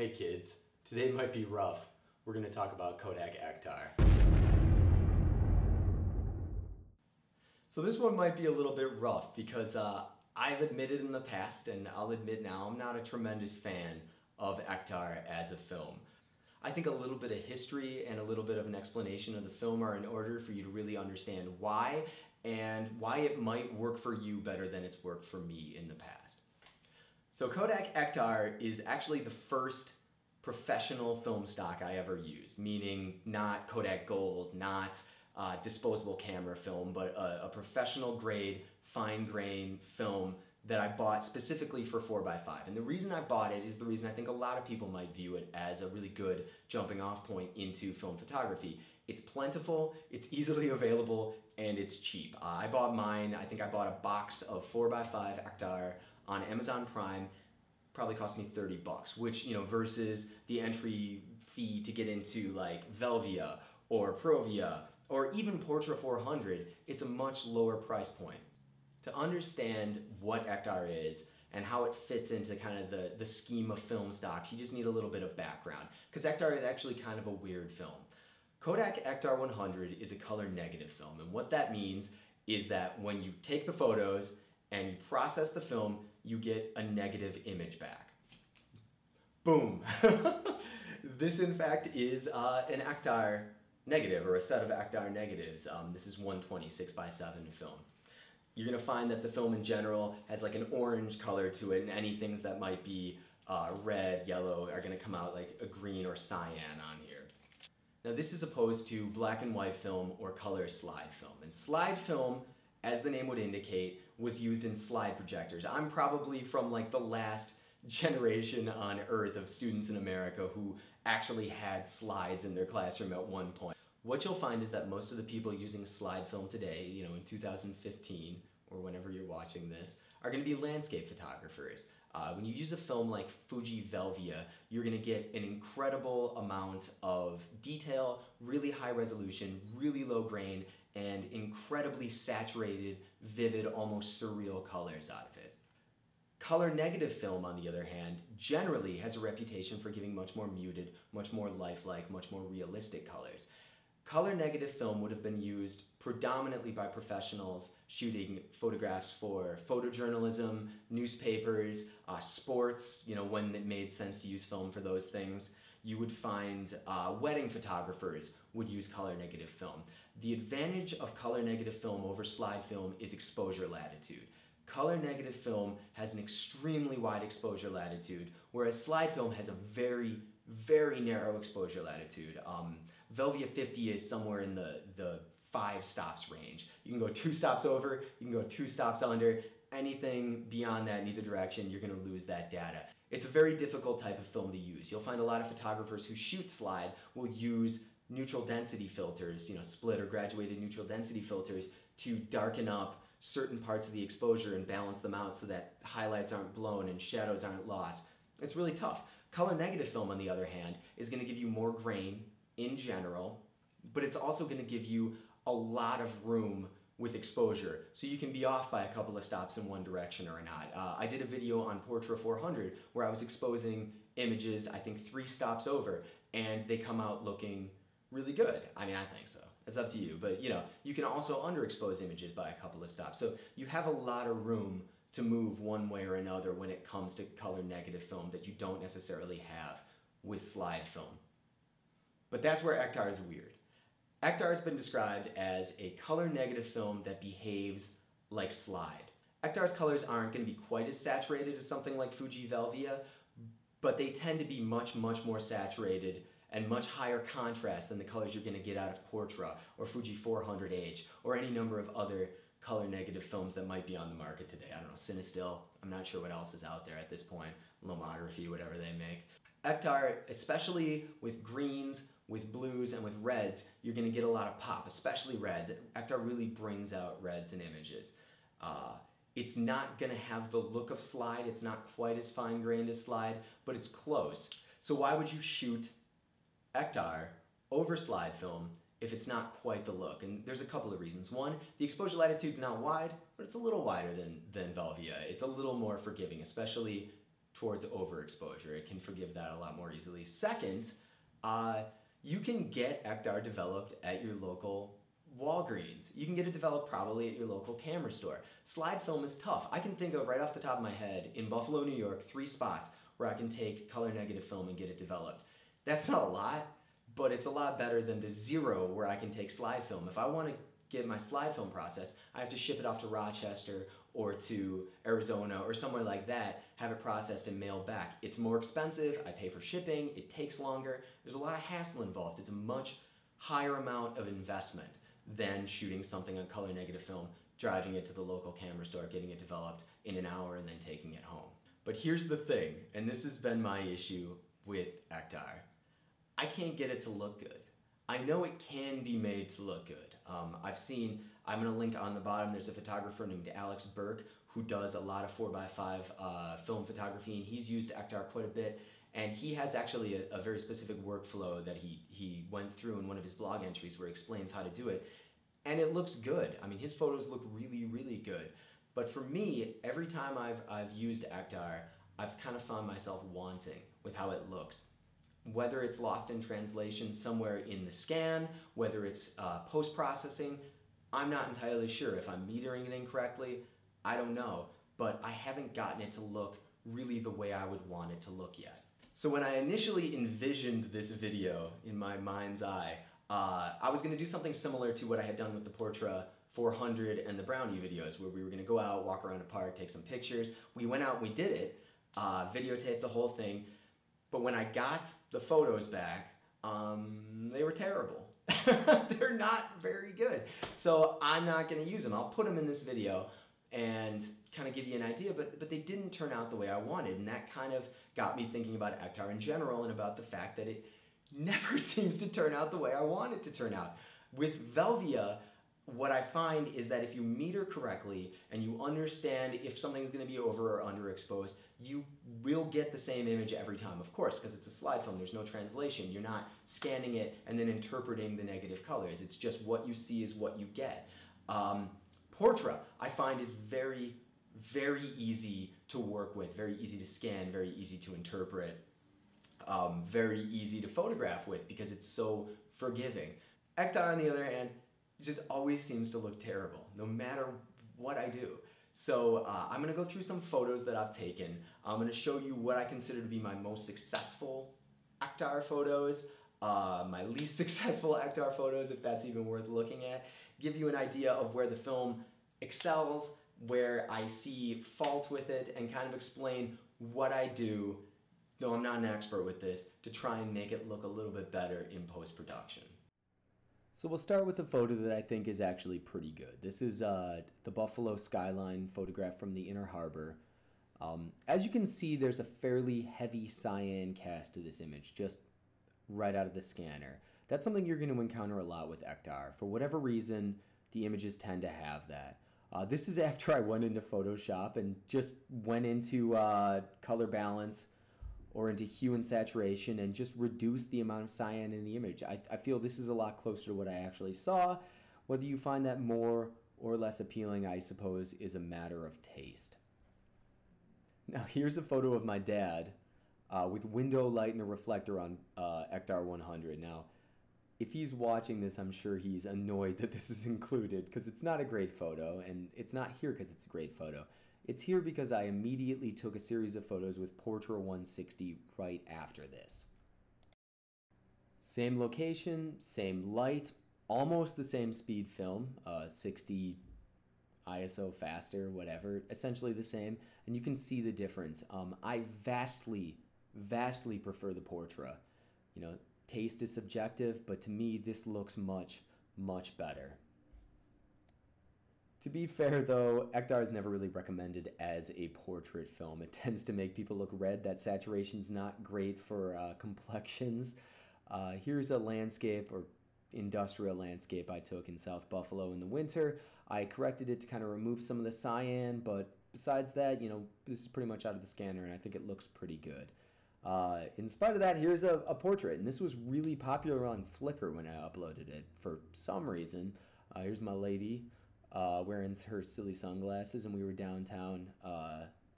Hey kids, today might be rough. We're going to talk about Kodak Ektar. So this one might be a little bit rough because I've admitted in the past, and I'll admit now, I'm not a tremendous fan of Ektar as a film. I think a little bit of history and a little bit of an explanation of the film are in order for you to really understand why and why it might work for you better than it's worked for me in the past. So Kodak Ektar is actually the first professional film stock I ever used, meaning not Kodak Gold, not disposable camera film, but a professional grade, fine grain film that I bought specifically for 4x5. And the reason I bought it is the reason I think a lot of people might view it as a really good jumping off point into film photography. It's plentiful, it's easily available, and it's cheap. I bought mine, I think I bought a box of 4x5 Ektar on Amazon Prime. Probably cost me 30 bucks, which, you know, versus the entry fee to get into like Velvia or Provia or even Portra 400, it's a much lower price point. To understand what Ektar is and how it fits into kind of the scheme of film stocks, you just need a little bit of background, because Ektar is actually kind of a weird film. Kodak Ektar 100 is a color negative film, and what that means is that when you take the photos and you process the film, you get a negative image back. Boom! This in fact is an Ektar negative, or a set of Ektar negatives. This is 120 6x7 film. You're going to find that the film in general has like an orange color to it, and any things that might be red, yellow are going to come out like a green or cyan on here. Now this is opposed to black and white film or color slide film. And slide film, as the name would indicate, was used in slide projectors. I'm probably from like the last generation on Earth of students in America who actually had slides in their classroom at one point. What you'll find is that most of the people using slide film today, you know, in 2015, or whenever you're watching this, are going to be landscape photographers. When you use a film like Fuji Velvia, you're going to get an incredible amount of detail, really high resolution, really low grain, and incredibly saturated, vivid, almost surreal colors out of it. Color negative film, on the other hand, generally has a reputation for giving much more muted, much more lifelike, much more realistic colors. Color negative film would have been used predominantly by professionals shooting photographs for photojournalism, newspapers, sports, you know, when it made sense to use film for those things. You would find wedding photographers would use color negative film. The advantage of color negative film over slide film is exposure latitude. Color negative film has an extremely wide exposure latitude, whereas slide film has a very, very narrow exposure latitude. Velvia 50 is somewhere in the 5 stops range. You can go 2 stops over, you can go 2 stops under. Anything beyond that in either direction, you're going to lose that data. It's a very difficult type of film to use. You'll find a lot of photographers who shoot slide will use neutral density filters, you know, split or graduated neutral density filters to darken up certain parts of the exposure and balance them out so that highlights aren't blown and shadows aren't lost. It's really tough. Color negative film, on the other hand, is going to give you more grain in general, but it's also going to give you a lot of room with exposure, so you can be off by a couple of stops in one direction or not. I did a video on Portra 400 where I was exposing images, I think 3 stops over, and they come out looking really good. I mean, I think so. It's up to you, but you know, you can also underexpose images by a couple of stops. So you have a lot of room to move one way or another when it comes to color negative film that you don't necessarily have with slide film. But that's where Ektar is weird. Ektar has been described as a color negative film that behaves like slide. Ektar's colors aren't going to be quite as saturated as something like Fuji Velvia, but they tend to be much, much more saturated and much higher contrast than the colors you're going to get out of Portra or Fuji 400H or any number of other color negative films that might be on the market today. I don't know, Cinestill, I'm not sure what else is out there at this point, Lomography, whatever they make. Ektar, especially with greens, with blues, and with reds, you're going to get a lot of pop, especially reds. Ektar really brings out reds in images. It's not going to have the look of slide, it's not quite as fine-grained as slide, but it's close. So why would you shoot Ektar over slide film if it's not quite the look? And there's a couple of reasons. One, the exposure latitude's not wide, but it's a little wider than Velvia. It's a little more forgiving, especially towards overexposure. It can forgive that a lot more easily. Second, you can get Ektar developed at your local Walgreens. You can get it developed probably at your local camera store. Slide film is tough. I can think of right off the top of my head in Buffalo, New York, 3 spots where I can take color negative film and get it developed. That's not a lot, but it's a lot better than the 0 where I can take slide film. If I want to get my slide film process, I have to ship it off to Rochester or to Arizona or somewhere like that, have it processed and mailed back. It's more expensive, I pay for shipping, it takes longer, there's a lot of hassle involved. It's a much higher amount of investment than shooting something on color negative film, driving it to the local camera store, getting it developed in an hour and then taking it home. But here's the thing, and this has been my issue with Ektar. I can't get it to look good. I know it can be made to look good. I'm gonna link on the bottom, there's a photographer named Alex Burke who does a lot of 4x5 film photography, and he's used Ektar quite a bit, and he has actually a very specific workflow that he went through in one of his blog entries where he explains how to do it, and it looks good. I mean, his photos look really, really good. But for me, every time I've used Ektar, I've kind of found myself wanting with how it looks. Whether it's lost in translation somewhere in the scan, whether it's post-processing, I'm not entirely sure. If I'm metering it incorrectly, I don't know. But I haven't gotten it to look really the way I would want it to look yet. So when I initially envisioned this video in my mind's eye, I was going to do something similar to what I had done with the Portra 400 and the Brownie videos, where we were going to go out, walk around a park, take some pictures. We went out and we did it, videotaped the whole thing. But when I got the photos back, they were terrible. They're not very good. So I'm not going to use them. I'll put them in this video and kind of give you an idea, but they didn't turn out the way I wanted. And that kind of got me thinking about Ektar in general and about the fact that it never seems to turn out the way I want it to turn out. With Velvia, what I find is that if you meter correctly and you understand if something's going to be over or underexposed, you will get the same image every time, of course, because it's a slide film. There's no translation. You're not scanning it and then interpreting the negative colors. It's just what you see is what you get. Portra, I find, is very, very easy to work with, very easy to scan, very easy to interpret, very easy to photograph with because it's so forgiving. Ektar, on the other hand, just always seems to look terrible, no matter what I do. So I'm gonna go through some photos that I've taken. I'm gonna show you what I consider to be my most successful Ektar photos, my least successful Ektar photos, if that's even worth looking at, give you an idea of where the film excels, where I see fault with it, and kind of explain what I do, though I'm not an expert with this, to try and make it look a little bit better in post-production. So we'll start with a photo that I think is actually pretty good. This is the Buffalo skyline photograph from the Inner Harbor. As you can see, there's a fairly heavy cyan cast to this image, just right out of the scanner. That's something you're going to encounter a lot with Ektar. For whatever reason, the images tend to have that. This is after I went into Photoshop and just went into color balance or into hue and saturation and just reduce the amount of cyan in the image. I feel this is a lot closer to what I actually saw. Whether you find that more or less appealing, I suppose, is a matter of taste. Now here's a photo of my dad with window light and a reflector on Ektar 100. Now, if he's watching this, I'm sure he's annoyed that this is included because it's not a great photo, and it's not here because it's a great photo. It's here because I immediately took a series of photos with Portra 160 right after this. Same location, same light, almost the same speed film, 60 ISO faster, whatever, essentially the same, and you can see the difference. I vastly prefer the Portra. You know, taste is subjective, but to me this looks much, much better. To be fair though, Ektar is never really recommended as a portrait film. It tends to make people look red. That saturation's not great for complexions. Here's a landscape or industrial landscape I took in South Buffalo in the winter. I corrected it to kind of remove some of the cyan, but besides that, you know, this is pretty much out of the scanner and I think it looks pretty good. In spite of that, here's a portrait, and this was really popular on Flickr when I uploaded it for some reason. Here's my lady wearing her silly sunglasses, and we were downtown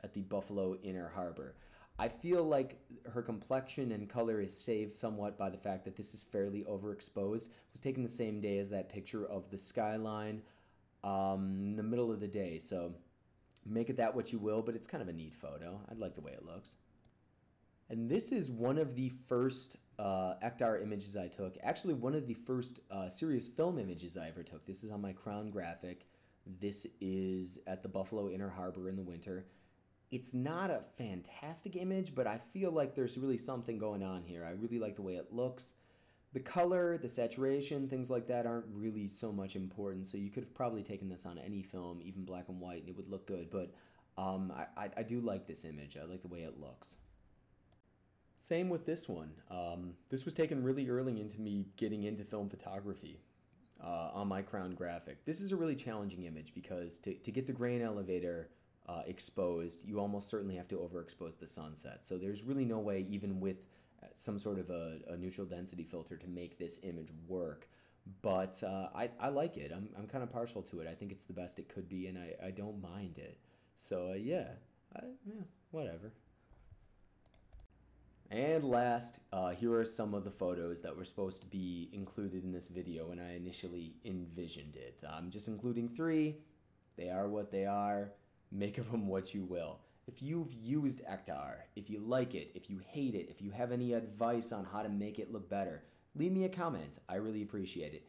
at the Buffalo Inner Harbor. I feel like her complexion and color is saved somewhat by the fact that this is fairly overexposed. It was taken the same day as that picture of the skyline in the middle of the day, so make it that what you will, but it's kind of a neat photo. I like the way it looks. And this is one of the first Ektar images I took. Actually, one of the first serious film images I ever took. This is on my Crown Graphic. This is at the Buffalo Inner Harbor in the winter. It's not a fantastic image, but I feel like there's really something going on here. I really like the way it looks. The color, the saturation, things like that aren't really so much important, so you could have probably taken this on any film, even black and white, and it would look good, but I do like this image. I like the way it looks. Same with this one. This was taken really early into me getting into film photography on my Crown Graphic. This is a really challenging image because to get the grain elevator exposed, you almost certainly have to overexpose the sunset. So there's really no way, even with some sort of a neutral density filter, to make this image work. But I like it. I'm kind of partial to it. I think it's the best it could be, and I don't mind it. So yeah, whatever. And last, here are some of the photos that were supposed to be included in this video when I initially envisioned it. I'm just including 3. They are what they are. Make of them what you will. If you've used Ektar, if you like it, if you hate it, if you have any advice on how to make it look better, leave me a comment. I really appreciate it.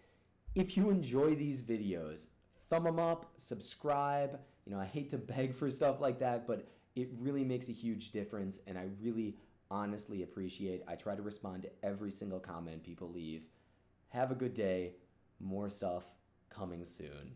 If you enjoy these videos, thumb them up, subscribe. You know, I hate to beg for stuff like that, but it really makes a huge difference, and I really honestly appreciate. I try to respond to every single comment people leave. Have a good day. More stuff coming soon.